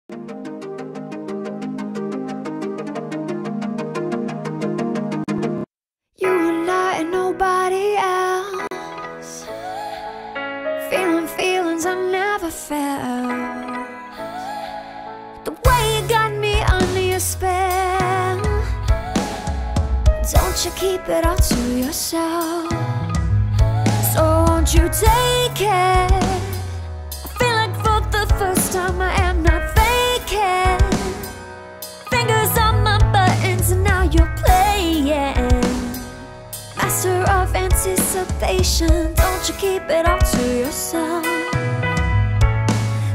You were like nobody else, feeling feelings I never felt. The way you got me under your spell. Don't you keep it all to yourself. So won't you take it? I feel like for the first time I am not faking. Fingers on my buttons and now you're playing. Master of anticipation. Don't you keep it all to yourself.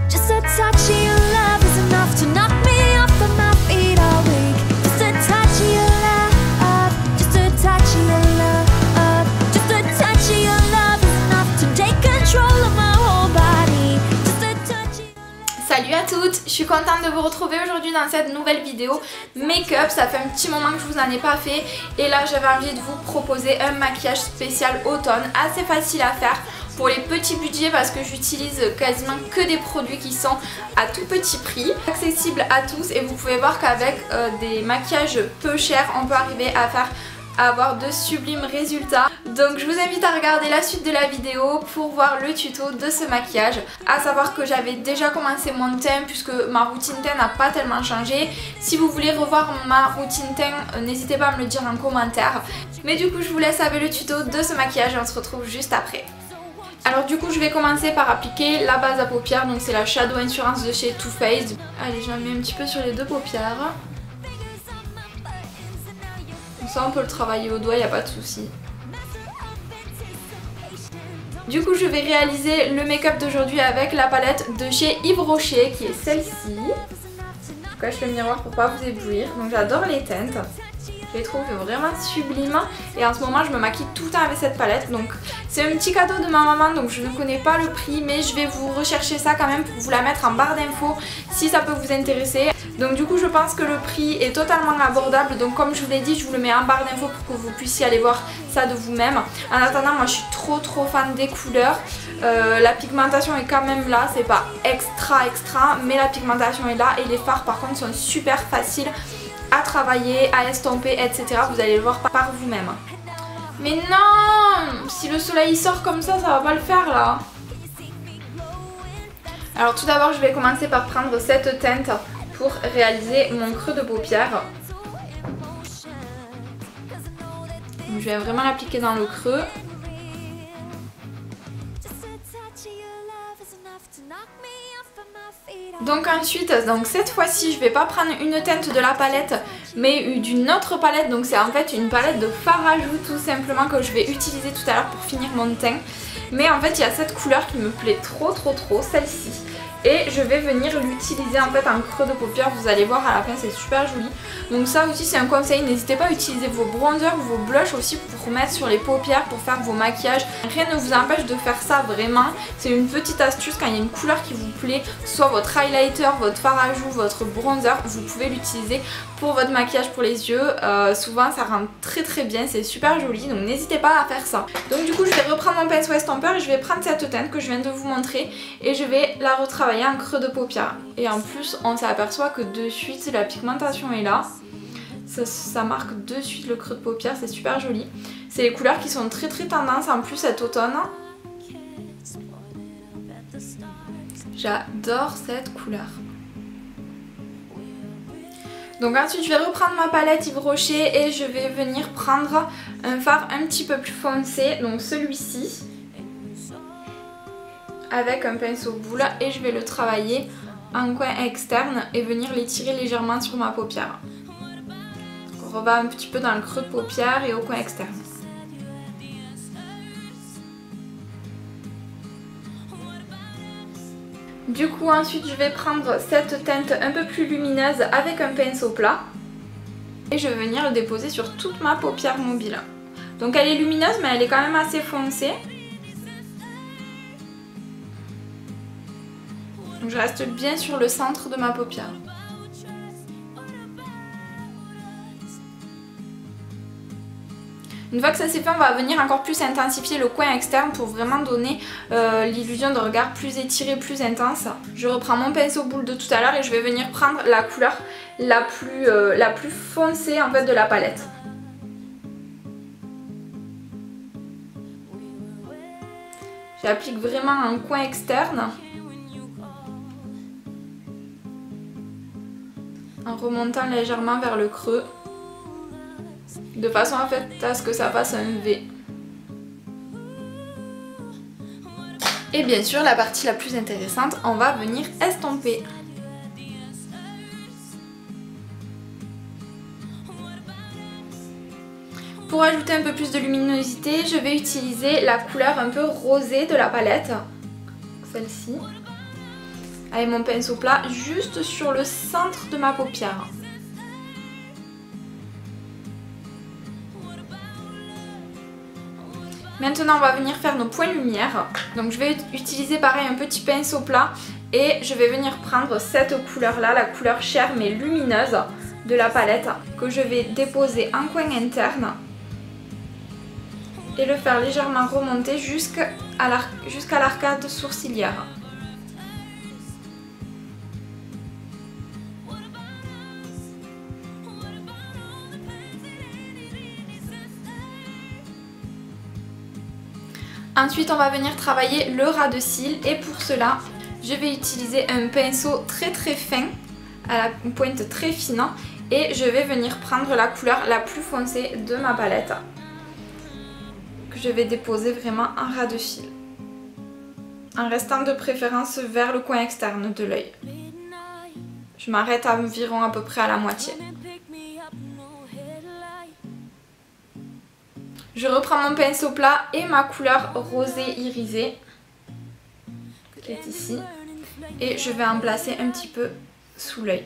Just a touch of your love is enough to knock me off of my feet all week. Just a touch of your love, just a touch of your love, just a touch of your love is enough to take control of my whole body. Just a touch of your love. Salut à toutes, je suis contente de vous retrouver aujourd'hui dans cette nouvelle vidéo make-up. Ça fait un petit moment que je vous en ai pas fait et là j'avais envie de vous proposer un maquillage spécial automne assez facile à faire pour les petits budgets parce que j'utilise quasiment que des produits qui sont à tout petit prix, accessibles à tous, et vous pouvez voir qu'avec des maquillages peu chers on peut arriver à avoir de sublimes résultats. Donc je vous invite à regarder la suite de la vidéo pour voir le tuto de ce maquillage. À savoir que j'avais déjà commencé mon teint puisque ma routine teint n'a pas tellement changé. Si vous voulez revoir ma routine teint, n'hésitez pas à me le dire en commentaire. Mais du coup je vous laisse avec le tuto de ce maquillage et on se retrouve juste après. Alors du coup je vais commencer par appliquer la base à paupières, donc c'est la Shadow Insurance de chez Too Faced. Allez, j'en mets un petit peu sur les deux paupières. Ça on peut le travailler au doigt, il n'y a pas de souci. Du coup je vais réaliser le make-up d'aujourd'hui avec la palette de chez Yves Rocher qui est celle-ci. Je cache le miroir pour pas vous éblouir. Donc j'adore les teintes. Je les trouve vraiment sublimes et en ce moment je me maquille tout le temps avec cette palette. Donc c'est un petit cadeau de ma maman, donc je ne connais pas le prix mais je vais vous rechercher ça quand même pour vous la mettre en barre d'infos si ça peut vous intéresser. Donc du coup je pense que le prix est totalement abordable, donc comme je vous l'ai dit je vous le mets en barre d'infos pour que vous puissiez aller voir ça de vous-même. En attendant, moi je suis trop fan des couleurs. La pigmentation est quand même là, c'est pas extra mais la pigmentation est là et les fards par contre sont super faciles à travailler, à estomper, etc. Vous allez le voir par vous-même. Mais non! Si le soleil sort comme ça va pas le faire là. Alors tout d'abord je vais commencer par prendre cette teinte pour réaliser mon creux de paupière. Donc, je vais vraiment l'appliquer dans le creux. Donc ensuite, cette fois-ci je vais pas prendre une teinte de la palette mais d'une autre palette. Donc c'est en fait une palette de fard à joues tout simplement que je vais utiliser tout à l'heure pour finir mon teint. Mais en fait il y a cette couleur qui me plaît trop, celle-ci. Et je vais venir l'utiliser en fait en creux de paupière, vous allez voir à la fin c'est super joli. Donc ça aussi c'est un conseil, n'hésitez pas à utiliser vos bronzers ou vos blushs aussi pour mettre sur les paupières pour faire vos maquillages. Rien ne vous empêche de faire ça vraiment, c'est une petite astuce quand il y a une couleur qui vous plaît, soit votre highlighter, votre fard à joues, votre bronzer, vous pouvez l'utiliser pour votre maquillage pour les yeux. Souvent ça rend très bien, c'est super joli, donc n'hésitez pas à faire ça. Donc du coup je vais reprendre mon pinceau estompeur et je vais prendre cette teinte que je viens de vous montrer et je vais la retravailler en creux de paupière. Et en plus on s'aperçoit que de suite la pigmentation est là, ça marque de suite le creux de paupière, c'est super joli. C'est les couleurs qui sont très tendance en plus cet automne. J'adore cette couleur. Donc ensuite je vais reprendre ma palette Yves Rocher et je vais venir prendre un fard un petit peu plus foncé, donc celui-ci, avec un pinceau boule, et je vais le travailler en coin externe et venir l'étirer légèrement sur ma paupière. On va un petit peu dans le creux de paupière et au coin externe. Du coup ensuite je vais prendre cette teinte un peu plus lumineuse avec un pinceau plat et je vais venir le déposer sur toute ma paupière mobile. Donc elle est lumineuse mais elle est quand même assez foncée. Donc je reste bien sur le centre de ma paupière. Une fois que ça s'est fait, on va venir encore plus intensifier le coin externe pour vraiment donner l'illusion de regard plus étiré, plus intense. Je reprends mon pinceau boule de tout à l'heure et je vais venir prendre la couleur la plus foncée en fait de la palette. J'applique vraiment un coin externe en remontant légèrement vers le creux de façon en fait à ce que ça fasse un V. Et bien sûr la partie la plus intéressante, on va venir estomper. Pour ajouter un peu plus de luminosité, je vais utiliser la couleur un peu rosée de la palette, celle-ci, avec mon pinceau plat juste sur le centre de ma paupière. Maintenant on va venir faire nos points de lumière. Donc je vais utiliser pareil un petit pinceau plat et je vais venir prendre cette couleur là, la couleur chère mais lumineuse de la palette, que je vais déposer en coin interne et le faire légèrement remonter jusqu'à l'arcade sourcilière. Ensuite on va venir travailler le ras de cils et pour cela je vais utiliser un pinceau très fin à la pointe très fine et je vais venir prendre la couleur la plus foncée de ma palette que je vais déposer vraiment en ras de cils en restant de préférence vers le coin externe de l'œil. Je m'arrête environ à peu près à la moitié. Je reprends mon pinceau plat et ma couleur rosée irisée qui est ici et je vais en placer un petit peu sous l'œil.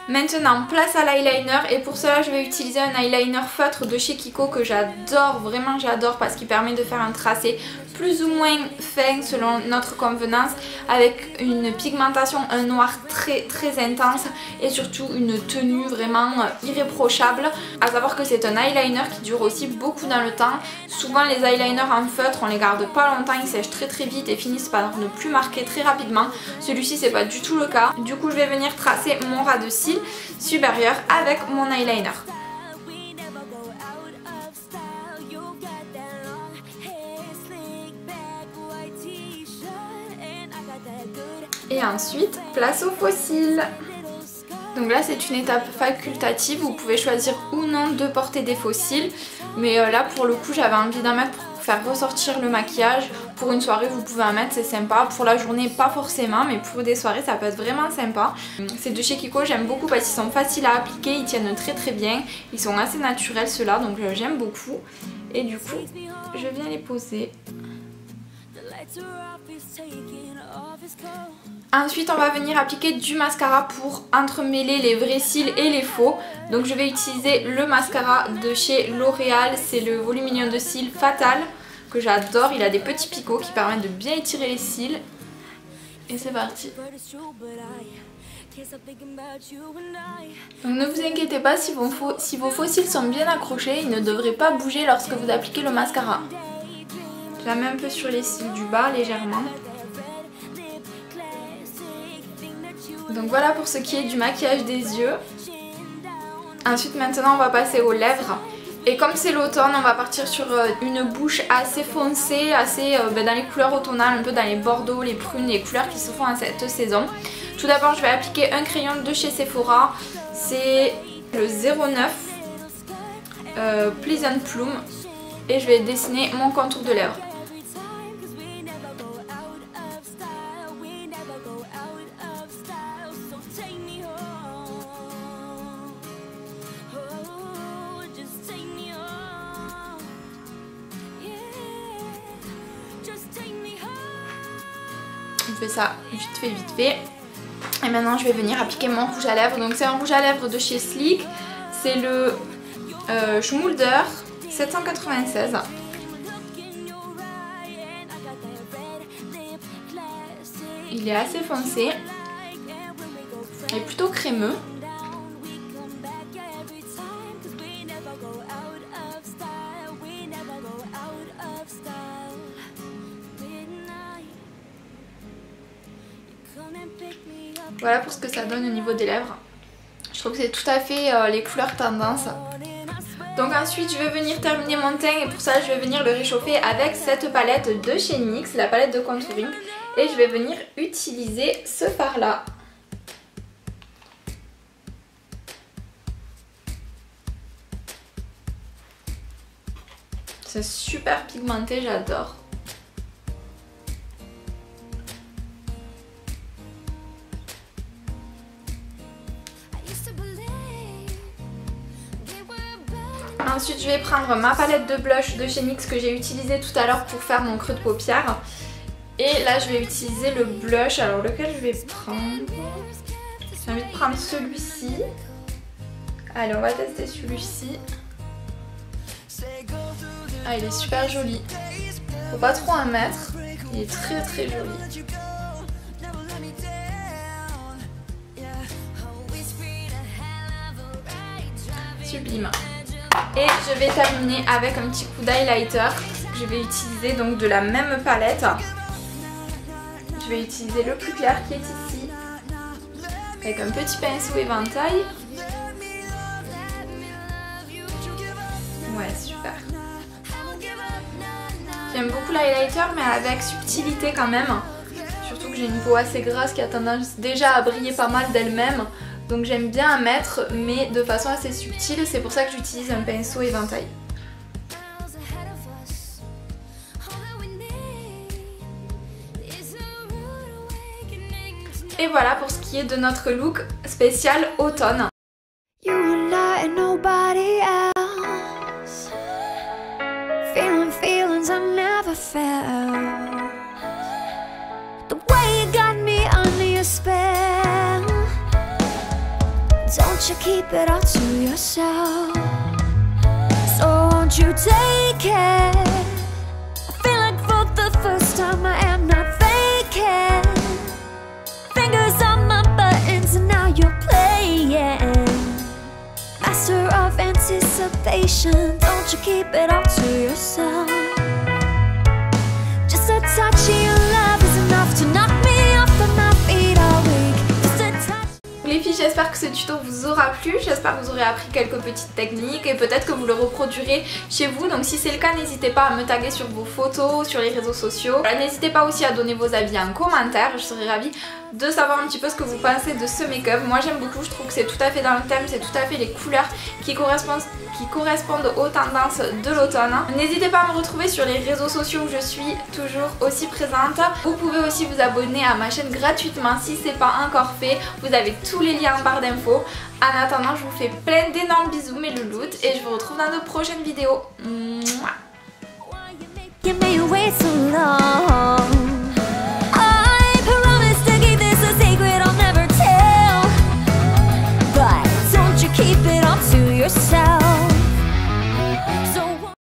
Maintenant place à l'eyeliner et pour cela je vais utiliser un eyeliner feutre de chez Kiko que j'adore, vraiment j'adore parce qu'il permet de faire un tracé plus ou moins fin selon notre convenance avec une pigmentation, un noir très intense et surtout une tenue vraiment irréprochable. À savoir que c'est un eyeliner qui dure aussi beaucoup dans le temps. Souvent les eyeliners en feutre on les garde pas longtemps, ils sèchent très vite et finissent par ne plus marquer très rapidement. Celui-ci c'est pas du tout le cas. Du coup je vais venir tracer mon ras de cils supérieur avec mon eyeliner. Et ensuite, place aux faux cils. Donc là c'est une étape facultative, vous pouvez choisir ou non de porter des faux cils. Mais là pour le coup j'avais envie d'en mettre pour faire ressortir le maquillage. Pour une soirée vous pouvez en mettre, c'est sympa. Pour la journée pas forcément, mais pour des soirées ça peut être vraiment sympa. C'est de chez Kiko, j'aime beaucoup parce qu'ils sont faciles à appliquer, ils tiennent très bien. Ils sont assez naturels ceux-là, donc j'aime beaucoup. Et du coup je viens les poser. Ensuite on va venir appliquer du mascara pour entremêler les vrais cils et les faux. Donc je vais utiliser le mascara de chez L'Oréal, c'est le Volumineux de cils Fatal que j'adore. Il a des petits picots qui permettent de bien étirer les cils. Et c'est parti. Donc ne vous inquiétez pas, si vos faux cils sont bien accrochés, ils ne devraient pas bouger lorsque vous appliquez le mascara. Je la mets un peu sur les cils du bas légèrement. Donc voilà pour ce qui est du maquillage des yeux. Ensuite maintenant on va passer aux lèvres. Et comme c'est l'automne, on va partir sur une bouche assez foncée, assez dans les couleurs automnales, un peu dans les bordeaux, les prunes, les couleurs qui se font à cette saison. Tout d'abord je vais appliquer un crayon de chez Sephora, c'est le 09 Pleasant Plum et je vais dessiner mon contour de lèvres. Je fais ça vite fait. Et maintenant je vais venir appliquer mon rouge à lèvres. Donc c'est un rouge à lèvres de chez Sleek. C'est le Schmulder 796. Il est assez foncé. Il est plutôt crémeux. Voilà pour ce que ça donne au niveau des lèvres. Je trouve que c'est tout à fait les couleurs tendance. Donc ensuite je vais venir terminer mon teint et pour ça je vais venir le réchauffer avec cette palette de chez NYX, la palette de contouring. Et je vais venir utiliser ce fard là. C'est super pigmenté, j'adore. Ensuite je vais prendre ma palette de blush de chez NYX que j'ai utilisée tout à l'heure pour faire mon creux de paupière. Et là je vais utiliser le blush, alors lequel je vais prendre? J'ai envie de prendre celui-ci. Allez, on va tester celui-ci. Ah, il est super joli. Faut pas trop en mettre. Il est très très joli. Sublime. Et je vais terminer avec un petit coup d'highlighter que je vais utiliser donc de la même palette. Je vais utiliser le plus clair qui est ici avec un petit pinceau éventail. Ouais, super. J'aime beaucoup l'highlighter mais avec subtilité quand même. Surtout que j'ai une peau assez grasse qui a tendance déjà à briller pas mal d'elle-même. Donc j'aime bien en mettre mais de façon assez subtile. C'est pour ça que j'utilise un pinceau éventail. Et voilà pour ce qui est de notre look spécial automne. Feelings I never felt. The way you got me under your spell. Don't you keep it all to yourself. So won't you take it? I feel like for the first time I am not faking. Fingers on my buttons and now you're playing. Master of anticipation. Don't you keep it all to yourself. Just a touch of your love is enough to knock me off of my feet all week. Just a touch. Les filles, j'espère que ce tuto vous aura plu, j'espère que vous aurez appris quelques petites techniques et peut-être que vous le reproduirez chez vous. Donc si c'est le cas, n'hésitez pas à me taguer sur vos photos, sur les réseaux sociaux. N'hésitez pas aussi à donner vos avis en commentaire, je serais ravie de savoir un petit peu ce que vous pensez de ce make-up. Moi j'aime beaucoup, je trouve que c'est tout à fait dans le thème, c'est tout à fait les couleurs qui correspondent aux tendances de l'automne. N'hésitez pas à me retrouver sur les réseaux sociaux où je suis toujours aussi présente. Vous pouvez aussi vous abonner à ma chaîne gratuitement si c'est pas encore fait. Vous avez tous les liens en barre d'infos. En attendant, je vous fais plein d'énormes bisous mes louloutes et je vous retrouve dans de prochaines vidéos. Mouah.